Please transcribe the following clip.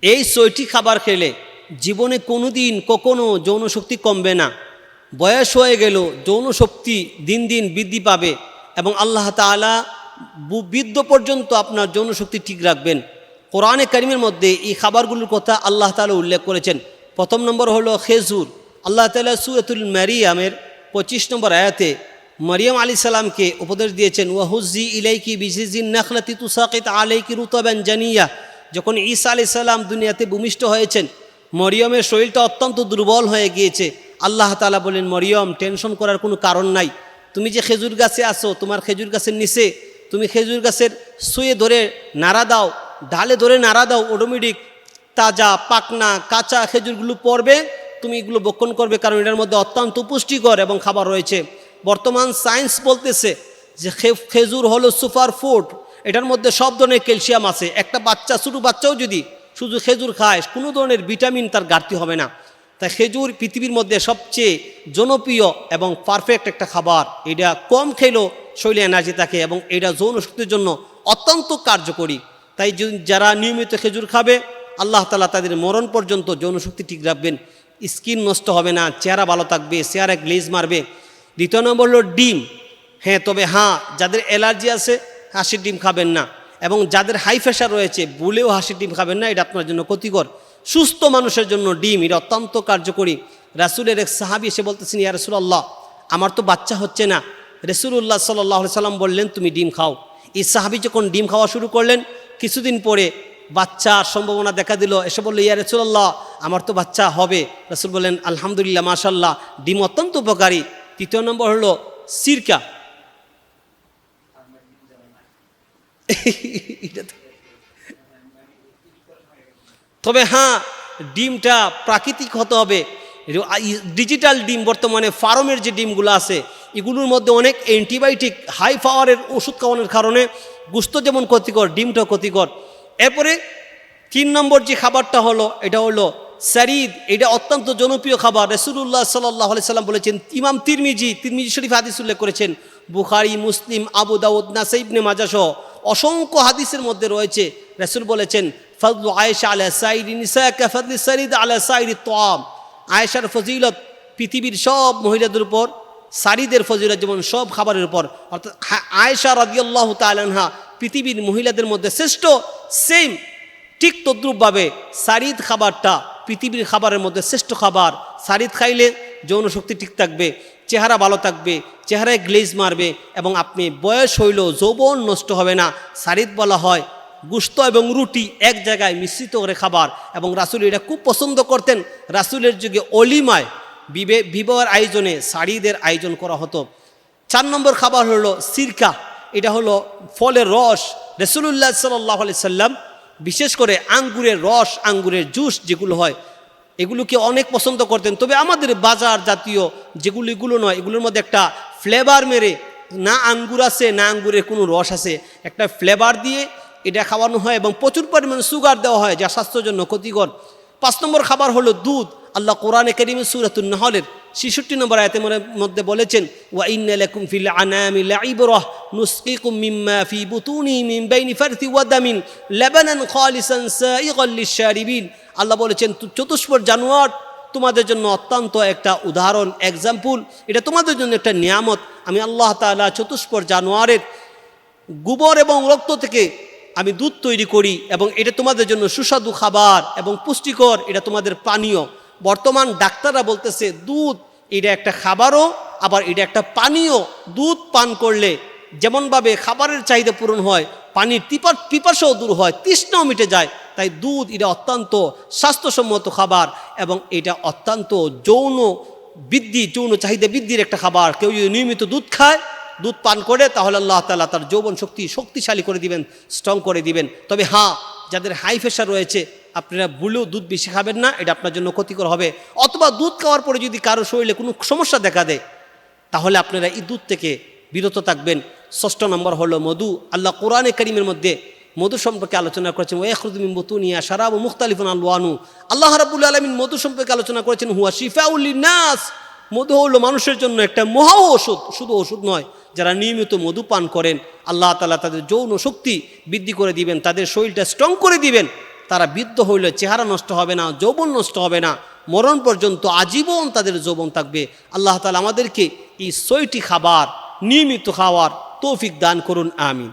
এই 6টি খাবার খেলে জীবনে কোনোদিন কখনো যৌনশক্তি কমবে না। বয়স হয়ে গেল যৌনশক্তি দিন দিন বৃদ্ধি পাবে এবং আল্লাহ তাআলা বৃদ্ধ পর্যন্ত আপনার যৌনশক্তি ঠিক রাখবেন। কোরআনে কারিমের মধ্যে এই খাবারগুলোর কথা আল্লাহ তাআলা উল্লেখ করেছেন। প্রথম নম্বর হলো খেজুর। আল্লাহ তাআলা সূরাতুল মারিয়ামের 25 নম্বর আয়াতে মরিয়ম আলাইহিস সালামকে উপদেশ দিয়েছেন, ওয়াহুজ্জি ইলাইকি বিজিজিন নাখলাতি তুসাকিত আলাইকি রুতাবান জানিয়া। যখন ঈসা আলাইহিস সালাম দুনিয়াতে ভূমিষ্ঠ হয়েছেন, মরিয়মের শরীরটা অত্যন্ত দুর্বল হয়ে গিয়েছে। আল্লাহ তাআলা বলেন, মরিয়ম টেনশন করার কোনো কারণ নাই। তুমি যে খেজুর গাছে আসো, তোমার খেজুর গাছের নিচে তুমি খেজুর গাছের শুয়ে ধরে নাড়া দাও, ঢালে ধরে নাড়া দাও, অটোমেটিক তাজা পাকনা কাঁচা খেজুরগুলো পড়বে, তুমি এগুলো ভক্ষণ করবে, কারণ এটার মধ্যে অত্যন্ত পুষ্টিকর এবং খাবার রয়েছে। বর্তমান সায়েন্স বলতেছে যে খেজুর হলো সুপার ফুড, এটার মধ্যে সব ধরনের ক্যালসিয়াম আছে। একটা বাচ্চা, ছোটো বাচ্চাও যদি শুধু খেজুর খায়, কোনো ধরনের ভিটামিন তার ঘাটতি হবে না। তাই খেজুর পৃথিবীর মধ্যে সবচেয়ে জনপ্রিয় এবং পারফেক্ট একটা খাবার। এটা কম খেলেও শরীরে এনার্জি থাকে এবং এটা যৌনশক্তির জন্য অত্যন্ত কার্যকরী। তাই যারা নিয়মিত খেজুর খাবে, আল্লাহ তাআলা তাদের মরণ পর্যন্ত যৌনশক্তি ঠিক রাখবেন। স্কিন নষ্ট হবে না, চেহারা ভালো থাকবে, চেহারা গ্লেজ মারবে। দ্বিতীয় নম্বর হলো ডিম। তবে যাদের অ্যালার্জি আছে হাঁসের ডিম খাবেন না, এবং যাদের হাই প্রেশার রয়েছে ভুলেও হাঁসের ডিম খাবেন না, এটা আপনার জন্য ক্ষতিকর। সুস্থ মানুষের জন্য ডিম এটা অত্যন্ত কার্যকরী। রাসূলের এক সাহাবী এসে বলতেছেন, ইয়া রাসূলুল্লাহ, আমার তো বাচ্চা হচ্ছে না। রাসূলুল্লাহ সাল্লাল্লাহু আলাইহি সাল্লাম বললেন, তুমি ডিম খাও। এই সাহাবী যখন ডিম খাওয়া শুরু করলেন, কিছুদিন পরে বাচ্চার সম্ভাবনা দেখা দিল। এসে বলল, ইয়া রাসূলুল্লাহ, আমার তো বাচ্চা হবে। রাসূল বললেন, আলহামদুলিল্লাহ, মাশাআল্লাহ, ডিম অত্যন্ত উপকারী। তৃতীয় নম্বর হলো সিরকা। তবে ডিমটা প্রাকৃতিক হতে হবে। ডিজিটাল ডিম, বর্তমানে ফার্মের যে ডিমগুলো আছে, এগুলোর মধ্যে অনেক অ্যান্টিবায়োটিক হাই পাওয়ারের ওষুধ খাওয়ানোর কারণে গোশত যেমন ক্ষতিকর, ডিমটাও ক্ষতিকর। এরপরে 3 নম্বর যে খাবারটা হলো, এটা হলো সারিদ। এটা অত্যন্ত জনপ্রিয় খাবার। রাসূলুল্লাহ সাল্লাল্লাহু আলাইহি সাল্লাম বলেছেন, ইমাম তিরমিজি শরীফ হাদিস উল্লেখ করেছেন, বুখারী, মুসলিম, আবু দাউদ, নাসাই, ইবনে মাজাহ সহ অসংখ্য হাদিসের মধ্যে রয়েছে। রাসূল বলেছেন, ফাদলু আয়েশা আলা সাইরি নিসা কা ফাদলি সারিদ আলা সাইরি তাম। আয়েশার ফজিলত পৃথিবীর সব মহিলাদের উপর, সারিদের ফজিলত যেমন সব খাবারের উপর। অর্থাৎ আয়েশা রাদিয়াল্লাহু তাআলা আনহা পৃথিবীর মহিলাদের মধ্যে শ্রেষ্ঠ। সেম ঠিক তদ্রূপভাবে সারিদ খাবারটা পৃথিবীর খাবারের মধ্যে শ্রেষ্ঠ খাবার। সারিদ খাইলে যৌনশক্তি ঠিক থাকবে, চেহারা ভালো থাকবে, চেহারায় গ্লেজ মারবে এবং আপনি বয়স হইলেও যৌবন নষ্ট হবে না। সারিদ বলা হয় গোশত এবং রুটি এক জায়গায় মিশ্রিত করে খাবার, এবং রাসূল এটা খুব পছন্দ করতেন। রাসূলের যুগে অলিমায়, বিবাহের আয়োজনে সারিদের আয়োজন করা হতো। 4 নম্বর খাবার হলো সিরকা। এটা হলো ফলের রস। রাসূলুল্লাহ সাল্লাল্লাহু আলাইহি সাল্লাম বিশেষ করে আঙ্গুরের রস, আঙ্গুরের জুস যেগুলো হয়, এগুলোকে অনেক পছন্দ করতেন। তবে আমাদের বাজার জাতীয় এগুলো নয়, এগুলোর মধ্যে একটা ফ্লেভার মেরে, না আঙ্গুর আছে না আঙ্গুরের কোনো রস আছে, একটা ফ্লেভার দিয়ে এটা খাওয়ানো হয় এবং প্রচুর পরিমাণে সুগার দেওয়া হয়, যা স্বাস্থ্যের জন্য ক্ষতিকর। 5 নম্বর খাবার হলো দুধ। আল্লাহ কোরআনে কারীমে সূরাতুন নাহলের 66 নম্বর আয়াতের মধ্যে বলেছেন, ওয়া ইন্না লাকুম ফিল আনামি লাইবরাহ নুসকিকুম মিম্মা ফি বুতুনিহি মিন বাইনি ফারথি ওয়া দামিন লাবানান খালিসান সাইগাল লিশ-শারিবিন। আল্লাহ বলেছেন, চতুষ্পদ জানোয়ার তোমাদের জন্য অত্যন্ত একটা উদাহরণ, এক্সাম্পল। এটা তোমাদের জন্য একটা নিয়ামত। আমি আল্লাহ তাআলা চতুষ্পদ জানোয়ারের গোবর এবং রক্ত থেকে আমি দুধ তৈরি করি এবং এটা তোমাদের জন্য সুস্বাদু খাবার এবং পুষ্টিকর, এটা তোমাদের পানীয়। বর্তমান ডাক্তাররা বলতেছে দুধ এটা একটা খাবারও, আবার এটা একটা পানীয়। দুধ পান করলে যেমনভাবে খাবারের চাহিদা পূরণ হয়, পানির পিপাসাও দূর হয়, তৃষ্ণাও মিটে যায়। তাই দুধ এটা অত্যন্ত স্বাস্থ্যসম্মত খাবার এবং এটা অত্যন্ত যৌন চাহিদা বৃদ্ধির একটা খাবার। কেউ যদি নিয়মিত দুধ খায়, দুধ পান করে, তাহলে আল্লাহ তাআলা তার যৌবন শক্তিশালী করে দিবেন, স্ট্রং করে দিবেন। তবে যাদের হাই প্রেশার রয়েছে, আপনারা ভুলেও দুধ বেশি খাবেন না, এটা আপনার জন্য ক্ষতিকর হবে। অথবা দুধ খাওয়ার পরে যদি কারো শরীরে কোনো সমস্যা দেখা দেয়, তাহলে আপনারা এই দুধ থেকে বিরত থাকবেন। 6 নম্বর হলো মধু। আল্লাহ কোরআনে কারীমের মধ্যে মধু সম্পর্কে আলোচনা করেছেন, ওয়াখরুজু মিন বুতুনিহা শারাবুন মুখতালিফুন আলওয়ানু। আল্লাহ রাব্বুল আলামিন মধু সম্পর্কে আলোচনা করেছেন, হুয়া শিফাউল লিন্নাস। মধু হলো মানুষের জন্য একটা মহা ওষুধ। শুধু ওষুধ নয়, যারা নিয়মিত মধু পান করেন, আল্লাহ তাআলা তাদের যৌন শক্তি বৃদ্ধি করে দিবেন, তাদের শরীরটা স্ট্রং করে দিবেন। তারা বৃদ্ধ হইলে চেহারা নষ্ট হবে না, যৌবন নষ্ট হবে না, মরণ পর্যন্ত আজীবন তাদের যৌবন থাকবে। আল্লাহ তাআলা আমাদেরকে এই 6টি খাবার নিয়মিত খাওয়ার তৌফিক দান করুন, আমিন।